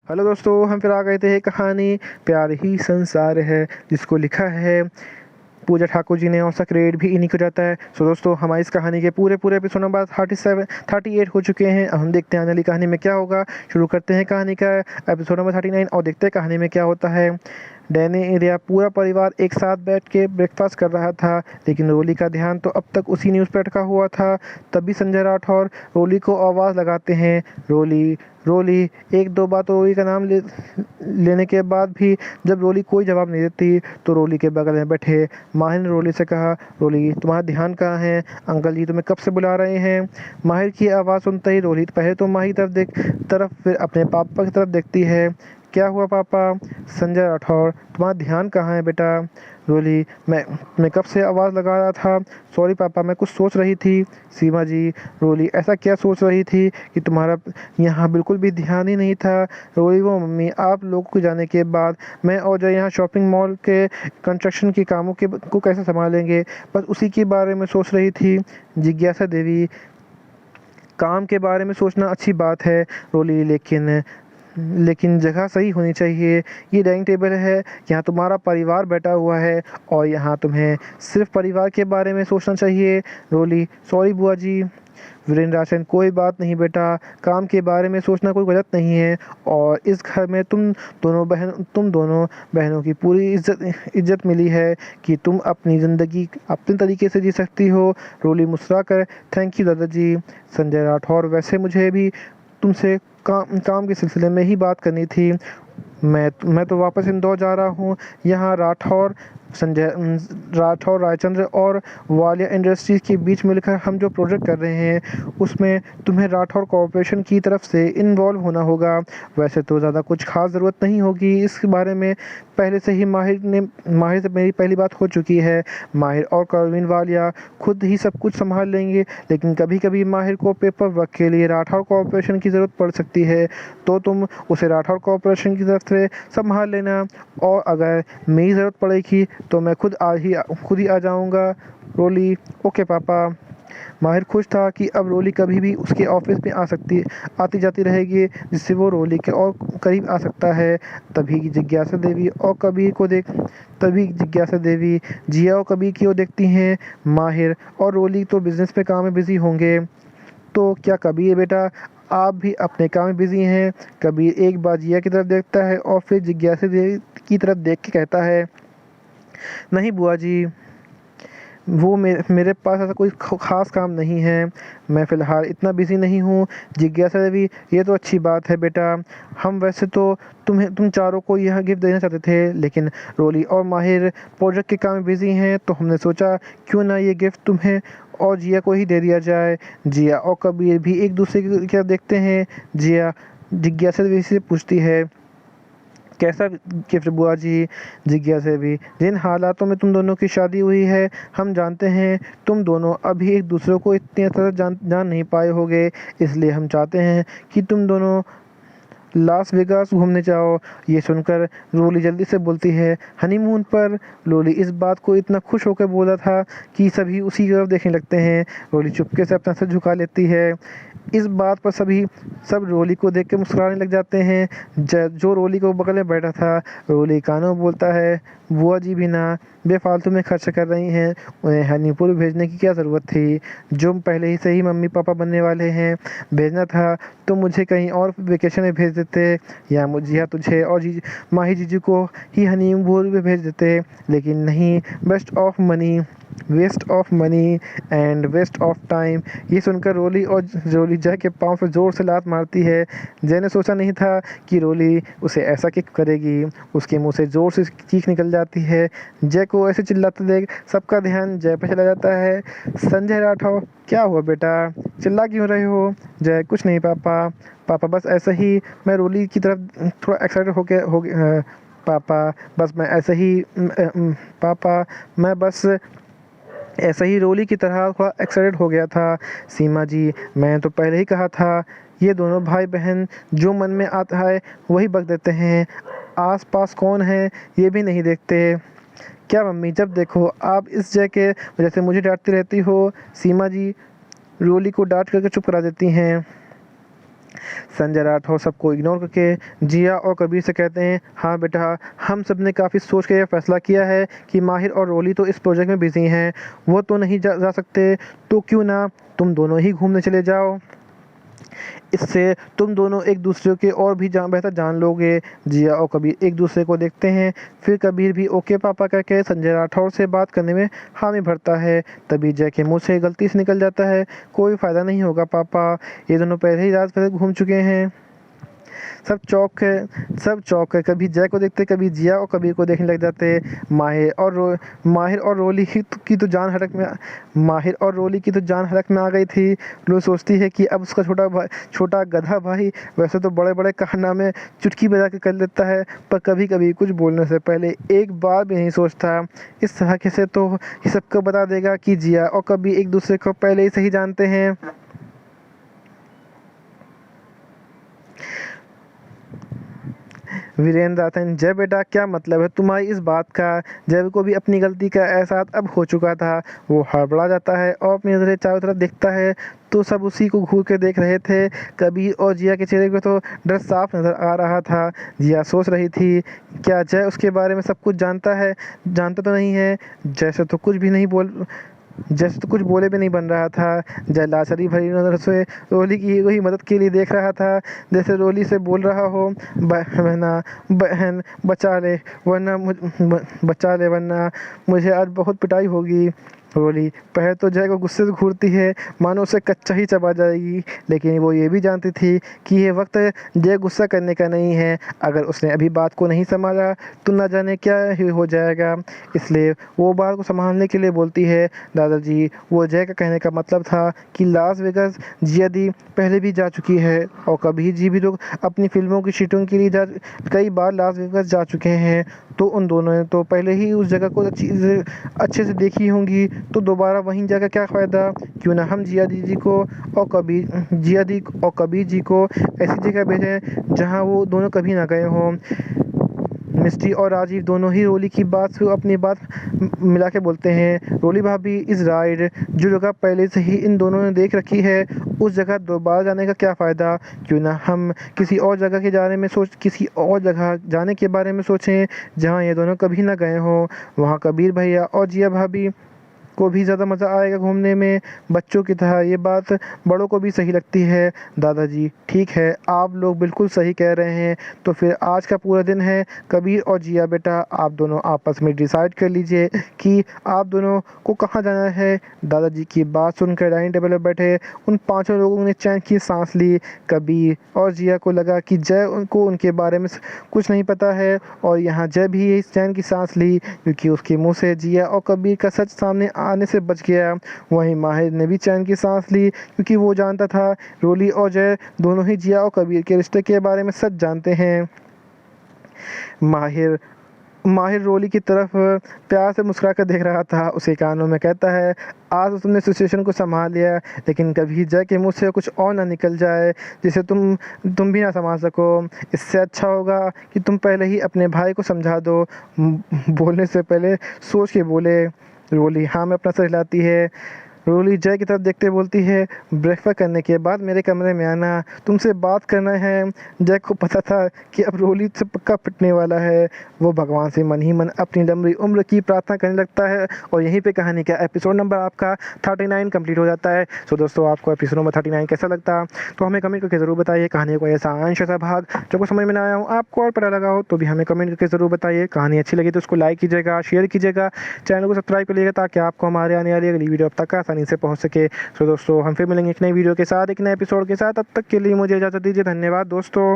Hello दोस्तों, हम फिर आ गए थे कहानी प्यार ही संसार है, जिसको लिखा है पूजा ठाकुर जी ने और उसका क्रेडिट भी इन्हीं को जाता है। सो दोस्तों, हमारी इस कहानी के पूरे पूरे एपिसोड नंबर 38 हो चुके हैं। अब हम देखते हैं आने वाली कहानी में क्या होगा। शुरू करते हैं कहानी का एपिसोड नंबर 39 और देखते हैं कहानी में क्या होता है। डैनी एरिया पूरा परिवार एक साथ बैठ के ब्रेकफास्ट कर रहा था, लेकिन रोली का ध्यान तो अब तक उसी न्यूज़ पर अटका हुआ था। तभी संजय राठौर रोली को आवाज़ लगाते हैं, रोली रोली। एक दो बार तो रोली का नाम लेने के बाद भी जब रोली कोई जवाब नहीं देती, तो रोली के बगल में बैठे माहिर ने रोली से कहा, रोली तुम्हारा ध्यान कहाँ है? अंकल जी तुम्हें कब से बुला रहे हैं। माहिर की आवाज़ सुनते ही रोली पहले तो माहिर तरफ फिर अपने पापा की तरफ देखती है। क्या हुआ पापा? संजय राठौर, तुम्हारा ध्यान कहाँ है बेटा? रोली, मैं कब से आवाज़ लगा रहा था। सॉरी पापा, मैं कुछ सोच रही थी। सीमा जी। रोली, ऐसा क्या सोच रही थी कि तुम्हारा यहाँ बिल्कुल भी ध्यान ही नहीं था? रोली, वो मम्मी आप लोग को जाने के बाद मैं और जय यहाँ शॉपिंग मॉल के कंस्ट्रक्शन के कामों को कैसे संभालेंगे, बस उसी के बारे में सोच रही थी। जिज्ञासा देवी, काम के बारे में सोचना अच्छी बात है रोली, लेकिन लेकिन जगह सही होनी चाहिए। ये डाइनिंग टेबल है, यहाँ तुम्हारा परिवार बैठा हुआ है और यहाँ तुम्हें सिर्फ परिवार के बारे में सोचना चाहिए। रोली, सॉरी बुआ जी। वीरेंद्र राशन, कोई बात नहीं बेटा, काम के बारे में सोचना कोई गलत नहीं है और इस घर में तुम दोनों बहनों की पूरी इज्जत मिली है कि तुम अपनी ज़िंदगी अपने तरीके से जी सकती हो। रोली मुस्कुराकर, थैंक यू दादाजी। संजय राठौर, वैसे मुझे भी तुमसे काम के सिलसिले में ही बात करनी थी। मैं तो वापस इंदौर जा रहा हूँ। यहाँ राठौर रायचंद्र और वालिया इंडस्ट्रीज़ के बीच मिलकर हम जो प्रोजेक्ट कर रहे हैं, उसमें तुम्हें राठौर कॉरपोरेशन की तरफ से इन्वॉल्व होना होगा। वैसे तो ज़्यादा कुछ खास ज़रूरत नहीं होगी, इस बारे में पहले से ही माहिर से मेरी पहली बात हो चुकी है। माहिर और परवीन वालिया खुद ही सब कुछ संभाल लेंगे, लेकिन कभी कभी माहिर को पेपर वर्क के लिए राठौर कॉरपोरेशन की ज़रूरत पड़ सकती है, तो तुम उसे राठौर कॉरपोरेशन की तरफ से संभाल लेना। और अगर मेरी ज़रूरत पड़ेगी तो मैं खुद ही आ जाऊंगा। रोली, ओके पापा। माहिर खुश था कि अब रोली कभी भी उसके ऑफिस में आती जाती रहेगी, जिससे वो रोली के और करीब आ सकता है। तभी जिज्ञासा देवी जिया और कबीर की ओर देखती हैं। माहिर और रोली तो बिजनेस पे काम में बिजी होंगे, तो क्या कबीर बेटा आप भी अपने काम में बिजी हैं? कबीर एक बार जिया की तरफ देखता है और फिर जिज्ञासा देवी की तरफ देख के कहता है, नहीं बुआ जी, वो मेरे पास ऐसा कोई ख़ास काम नहीं है, मैं फ़िलहाल इतना बिज़ी नहीं हूँ। जिज्ञासा देवी, ये तो अच्छी बात है बेटा। हम वैसे तो तुम चारों को यह गिफ्ट देना चाहते थे, लेकिन रोली और माहिर प्रोजेक्ट के काम में बिज़ी हैं, तो हमने सोचा क्यों ना ये गिफ्ट तुम्हें और जिया को ही दे दिया जाए। जिया और कबीर भी एक दूसरे की तरफ देखते हैं। जिया जिज्ञासा देवी से पूछती है, कैसा गिफ्ट बुआ जी? जिज्ञासा भी, जिन हालातों में तुम दोनों की शादी हुई है, हम जानते हैं तुम दोनों अभी एक दूसरे को इतनी तरह जान नहीं पाए होगे, इसलिए हम चाहते हैं कि तुम दोनों लास वेगास घूमने जाओ। ये सुनकर रोली जल्दी से बोलती है, हनीमून पर? रोली इस बात को इतना खुश होकर बोला था कि सभी उसी की तरफ देखने लगते हैं। रोली चुपके से अपना सर झुका लेती है। इस बात पर सब रोली को देख के मुस्कुराने लग जाते हैं। जो रोली को बगल में बैठा था, रोली कानों में बोलता है, बुआ जी भी ना बेफालतू में खर्च कर रही हैं, उन्हें हनीमून भेजने की क्या ज़रूरत थी? जो पहले ही से ही मम्मी पापा बनने वाले हैं, भेजना था तो मुझे कहीं और वेकेशन में भेज देते, या तुझे और माही जीजू को ही हनीमून में भेज देते, लेकिन नहीं, waste of money and waste of time. ये सुनकर रोली जय के पाँव पर जोर से लात मारती है। जय ने सोचा नहीं था कि रोली उसे ऐसा किक करेगी। उसके मुंह से जोर से चीख निकल जाती है। जय को ऐसे चिल्लाते देख सबका ध्यान जय पर चला जाता है। संजय राठौर, क्या हुआ बेटा, चिल्ला क्यों रहे हो? जय, कुछ नहीं पापा बस ऐसा ही मैं रोली की तरफ थोड़ा एक्साइटेड हो गया पापा। बस मैं ऐसे ही पापा मैं बस ऐसा ही रोली की तरह थोड़ा एक्साइटेड हो गया था। सीमा जी, मैं तो पहले ही कहा था, ये दोनों भाई बहन जो मन में आता है वही बक देते हैं, आस पास कौन है ये भी नहीं देखते। क्या मम्मी, जब देखो आप इस जय के वजह से मुझे डांटती रहती हो। सीमा जी रोली को डांट करके चुप करा देती हैं। संजय राठौर सबको इग्नोर करके जिया और कबीर से कहते हैं, हाँ बेटा, हम सब ने काफ़ी सोच के यह फैसला किया है कि माहिर और रोली तो इस प्रोजेक्ट में बिजी हैं, वो तो नहीं जा सकते, तो क्यों ना तुम दोनों ही घूमने चले जाओ। इससे तुम दोनों एक दूसरे के और भी बेहतर जान लोगे। जिया और कबीर एक दूसरे को देखते हैं, फिर कबीर भी ओके पापा कहकर संजय राठौर से बात करने में हामी भरता है। तभी जय के मुंह से गलती से निकल जाता है, कोई फ़ायदा नहीं होगा पापा, ये दोनों पहले ही रात भर घूम चुके हैं। सब चौक है, कभी जय को देखते, कभी जिया और कबीर को देखने लग जाते। माहिर और रोली की तो जान हलक में आ गई थी। लो सोचती है कि अब उसका छोटा गधा भाई वैसे तो बड़े बड़े कारनामे चुटकी बजा के कर लेता है, पर कभी कभी कुछ बोलने से पहले एक बार भी नहीं सोचता। इस तरह से तो ये सबको बता देगा कि जिया और कबीर एक दूसरे को पहले ही सही जानते हैं। वीरेंद्र आतन, जय बेटा, क्या मतलब है तुम्हारी इस बात का। जय को भी अपनी गलती का एहसास अब हो चुका था। वो हड़बड़ा जाता है और अपनी नजरें चारों तरफ देखता है तो सब उसी को घूर के देख रहे थे। कबीर और जिया के चेहरे पे तो डर साफ नजर आ रहा था। जिया सोच रही थी, क्या जय उसके बारे में सब कुछ जानता तो नहीं है। जैसे तो कुछ बोले भी नहीं बन रहा था। जय लाचारी भरी नजर से रोली की हुई मदद के लिए देख रहा था, जैसे रोली से बोल रहा हो, बहन बचा ले वरना मुझे आज बहुत पिटाई होगी। रोली पहले तो जय को गुस्से से घूरती है, मानो उसे कच्चा ही चबा जाएगी, लेकिन वो ये भी जानती थी कि ये वक्त जय गुस्सा करने का नहीं है। अगर उसने अभी बात को नहीं संभाला तो न जाने क्या ही हो जाएगा। इसलिए वो बात को संभालने के लिए बोलती है, दादाजी, वो जय का कहने का मतलब था कि लास वेगास जिया दी पहले भी जा चुकी है और कबीर जी भी लोग अपनी फिल्मों की शूटिंग के लिए कई बार लास वेगास जा चुके हैं, तो उन दोनों ने तो पहले ही उस जगह को अच्छे से देखी होंगी, तो दोबारा वहीं जाकर क्या फ़ायदा। क्यों ना हम जिया दी और कबीर जी को ऐसी जगह भेजें जहां वो दोनों कभी ना गए हों। मिस्टी और राजीव दोनों ही रोली की बात से अपनी बात मिला के बोलते हैं, रोली भाभी, इस राइड जो जगह पहले से ही इन दोनों ने देख रखी है, उस जगह दोबारा जाने का क्या फ़ायदा। क्यों ना हम किसी और जगह जाने के बारे में सोचें जहां ये दोनों कभी ना गए हों। वहां कबीर भैया और जिया भाभी को भी ज़्यादा मज़ा आएगा घूमने में। बच्चों की तरह ये बात बड़ों को भी सही लगती है। दादाजी, ठीक है, आप लोग बिल्कुल सही कह रहे हैं, तो फिर आज का पूरा दिन है। कबीर और जिया बेटा, आप दोनों आपस में डिसाइड कर लीजिए कि आप दोनों को कहाँ जाना है। दादाजी की बात सुनकर डाइनिंग टेबल पर बैठे उन पांचों लोगों ने चैन की सांस ली। कबीर और जिया को लगा कि जय उनको उनके बारे में कुछ नहीं पता है, और यहाँ जय भी इस चैन की सांस ली क्योंकि उसके मुंह से जिया और कबीर का सच सामने आने से बच गया। वहीं माहिर ने भी चैन की सांस ली क्योंकि वो जानता था रोली और जय दोनों ही जिया और कबीर के रिश्ते के बारे में सच जानते हैं। माहिर रोली की तरफ प्यार से मुस्कुराकर देख रहा था। उसके कानों में कहता है, आज तो तुमने सिचुएशन को संभाल लिया, लेकिन कभी जय के मुंह से कुछ और ना निकल जाए जिसे तुम भी ना संभाल सको। इससे अच्छा होगा कि तुम पहले ही अपने भाई को समझा दो। बोलने से पहले सोच के बोले। रोली हाँ में अपना सर हिलाती है। रोली जय की तरफ देखते बोलती है, ब्रेकफास्ट करने के बाद मेरे कमरे में आना, तुमसे बात करना है। जय को पता था कि अब रोली से पक्का पिटने वाला है। वो भगवान से मन ही मन अपनी लंबी उम्र की प्रार्थना करने लगता है, और यहीं पे कहानी का एपिसोड नंबर आपका 39 कंप्लीट हो जाता है। सो दोस्तों, आपको एपिसोड नंबर 39 कैसा लगता तो हमें कमेंट करके ज़रूर बताइए। कहानी को ऐसा अंश ऐसा भाग जो कुछ समझ में ना आया हो, आपको और पता लगा हो, तो भी हमें कमेंट करके ज़रूर बताइए। कहानी अच्छी लगी तो उसको लाइक कीजिएगा, शेयर कीजिएगा, चैनल को सब्सक्राइब करिएगा ताकि आपको हमारे आने वाली अगली वीडियो अब तक आसानी से पहुंच सके। सो दोस्तों, हम फिर मिलेंगे एक नई वीडियो के साथ, एक नए एपिसोड के साथ। तब तक के लिए मुझे इजाज़त दीजिए। धन्यवाद दोस्तों।